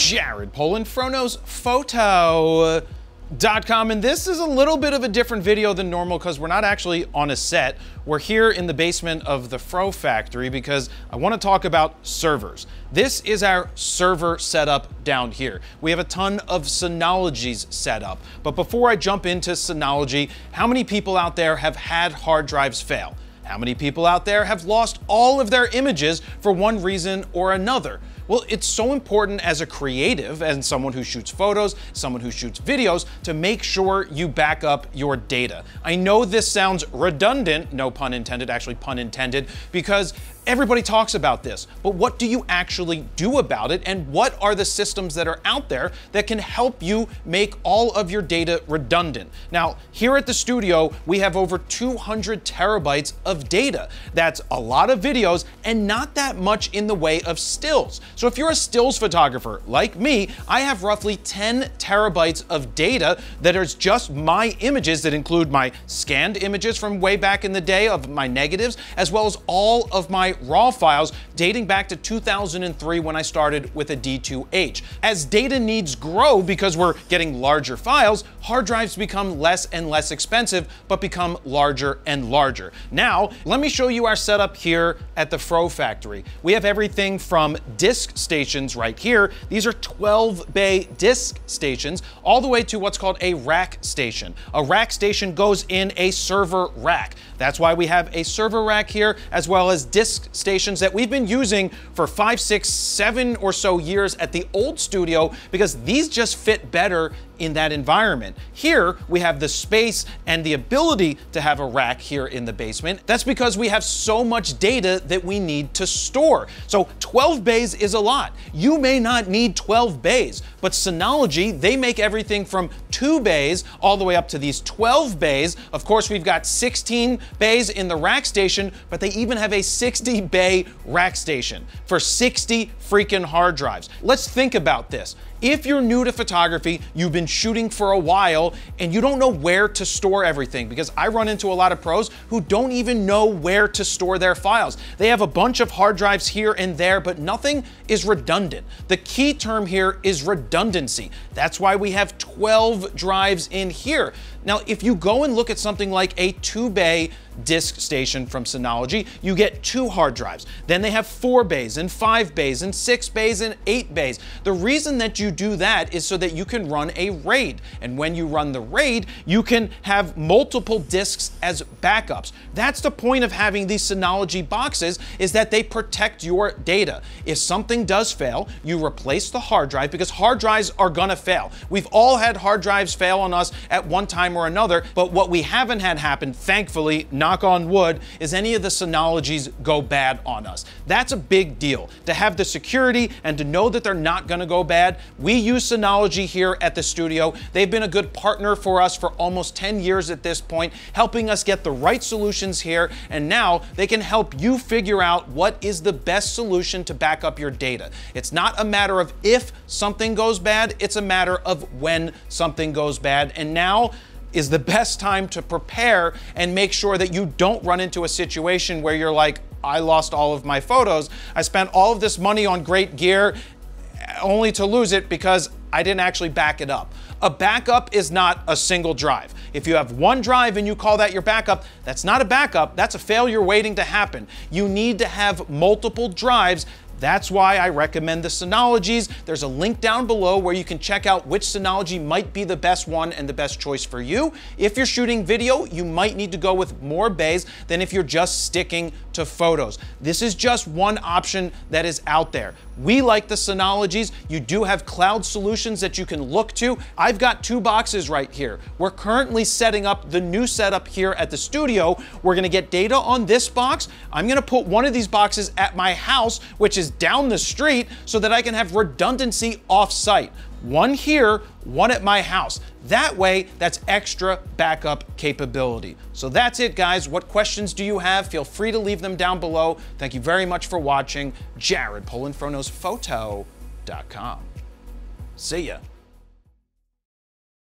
Jared Polin, Photos.com, and this is a little bit of a different video than normal because we're not actually on a set. We're here in the basement of the Fro factory because I want to talk about servers. This is our server setup down here. We have a ton of Synologies set up, but before I jump into Synology, how many people out there have had hard drives fail? How many people out there have lost all of their images for one reason or another? Well, it's so important as a creative and someone who shoots photos, someone who shoots videos, to make sure you back up your data. I know this sounds redundant, no pun intended, actually pun intended, because everybody talks about this, but what do you actually do about it, and what are the systems that are out there that can help you make all of your data redundant? Now, here at the studio, we have over 200 terabytes of data. That's a lot of videos and not that much in the way of stills. So if you're a stills photographer like me, I have roughly 10 terabytes of data that is just my images that include my scanned images from way back in the day of my negatives, as well as all of my raw files dating back to 2003 when I started with a D2H. As data needs grow because we're getting larger files, hard drives become less and less expensive, but become larger and larger. Now, let me show you our setup here at the Fro factory. We have everything from disk stations right here. These are 12-bay disk stations, all the way to what's called a rack station. A rack station goes in a server rack. That's why we have a server rack here, as well as disk stations that we've been using for 5, 6, 7 or so years at the old studio, because these just fit better in that environment. Here, we have the space and the ability to have a rack here in the basement. That's because we have so much data that we need to store. So 12 bays is a lot. You may not need 12 bays, but Synology, they make everything from 2 bays all the way up to these 12 bays. Of course, we've got 16 bays in the rack station, but they even have a 60-bay rack station for 60 freaking hard drives. Let's think about this. If you're new to photography, you've been shooting for a while, and you don't know where to store everything, because I run into a lot of pros who don't even know where to store their files. They have a bunch of hard drives here and there, but nothing is redundant. The key term here is redundancy. That's why we have 12 drives in here. Now, if you go and look at something like a 2-bay disk station from Synology, you get 2 hard drives. Then they have 4 bays and 5 bays and 6 bays and 8 bays. The reason that you do that is so that you can run a RAID. And when you run the RAID, you can have multiple disks as backups. That's the point of having these Synology boxes, is that they protect your data. If something does fail, you replace the hard drive, because hard drives are gonna fail. We've all had hard drives fail on us at one time or another, but what we haven't had happen, thankfully, knock on wood, is any of the Synologies go bad on us. That's a big deal. To have the security and to know that they're not gonna go bad, we use Synology here at the studio. They've been a good partner for us for almost 10 years at this point, helping us get the right solutions here, and now they can help you figure out what is the best solution to back up your data. It's not a matter of if something goes bad, it's a matter of when something goes bad, and now is the best time to prepare and make sure that you don't run into a situation where you're like, I lost all of my photos. I spent all of this money on great gear only to lose it because I didn't actually back it up. A backup is not a single drive. If you have one drive and you call that your backup, that's not a backup, that's a failure waiting to happen. You need to have multiple drives. That's why I recommend the Synologies. There's a link down below where you can check out which Synology might be the best one and the best choice for you. If you're shooting video, you might need to go with more bays than if you're just sticking to photos. This is just one option that is out there. We like the Synologies. You do have cloud solutions that you can look to. I've got 2 boxes right here. We're currently setting up the new setup here at the studio. We're gonna get data on this box. I'm gonna put one of these boxes at my house, which is down the street, so that I can have redundancy off-site. One here, one at my house. That way, that's extra backup capability. So that's it, guys. What questions do you have? Feel free to leave them down below. Thank you very much for watching. Jared Polin, Photos.com. See ya.